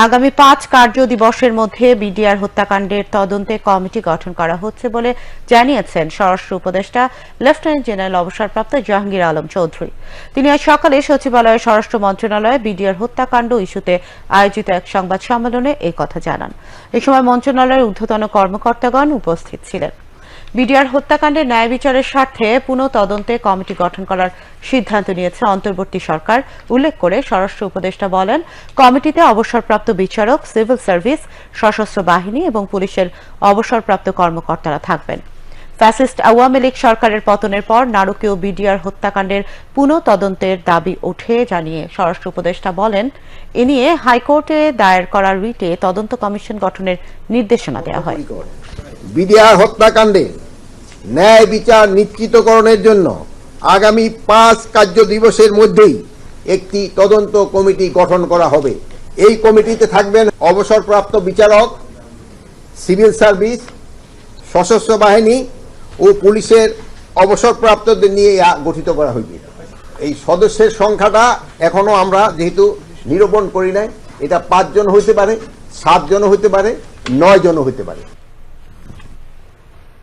আগামী 5 কার্য দিবসের মধ্যে বিডিআর হত্যাকাণ্ডের তদন্তে কমিটি গঠন করা হচ্ছে বলে জানিয়েছেন স্বরাষ্ট্র উপদেষ্টা লেফটেন্যান্ট জেনারেল অবসরপ্রাপ্ত জাহাঙ্গীর আলম চৌধুরী। তিনি আজ সকালে সচিবালয়ে স্বরাষ্ট্র মন্ত্রণালয়ে বিডিআর হত্যাকাণ্ড ইস্যুতে আয়োজিত এক সংবাদ সম্মেলনে এই কথা জানান। এ সময় মন্ত্রণালয়ের ঊর্ধ্বতন কর্মকর্তাগণ উপস্থিত ছিলেন। বিডিআর হত্যাকাণ্ডের ন্যায় বিচারের স্বার্থে পুনঃ তদন্তে কমিটি গঠন করার সিদ্ধান্ত নিয়েছে অন্তর্বর্তী সরকার উল্লেখ করে স্বরাষ্ট্র উপদেষ্টা বলেন, কমিটিতে অবসরপ্রাপ্ত বিচারক, সিভিল সার্ভিস, সশস্ত্র বাহিনী এবং পুলিশের অবসরপ্রাপ্ত কর্মকর্তারা থাকবেন। ফ্যাসিস্ট আওয়ামী লীগ সরকারের পতনের পর নারকীয় বিডিআর হত্যাকাণ্ডের পুনঃ তদন্তের দাবি ওঠে জানিয়ে স্বরাষ্ট্র উপদেষ্টা বলেন, এ নিয়ে হাইকোর্টে দায়ের করা রিটে তদন্ত কমিশন গঠনের নির্দেশনা দেওয়া হয়। বিডিআর হত্যাকাণ্ডে ন্যায় বিচার নিশ্চিতকরণের জন্য আগামী 5 কার্য দিবসের মধ্যেই একটি তদন্ত কমিটি গঠন করা হবে। এই কমিটিতে থাকবেন অবসরপ্রাপ্ত বিচারক, সিভিল সার্ভিস, সশস্ত্র বাহিনী ও পুলিশের অবসরপ্রাপ্তদের নিয়ে গঠিত করা হয়েছে। এই সদস্যের সংখ্যাটা এখনো আমরা যেহেতু নিরূপণ করি নাই, এটা 5 জন হইতে পারে, 7 জন হইতে পারে, 9 জন হইতে পারে।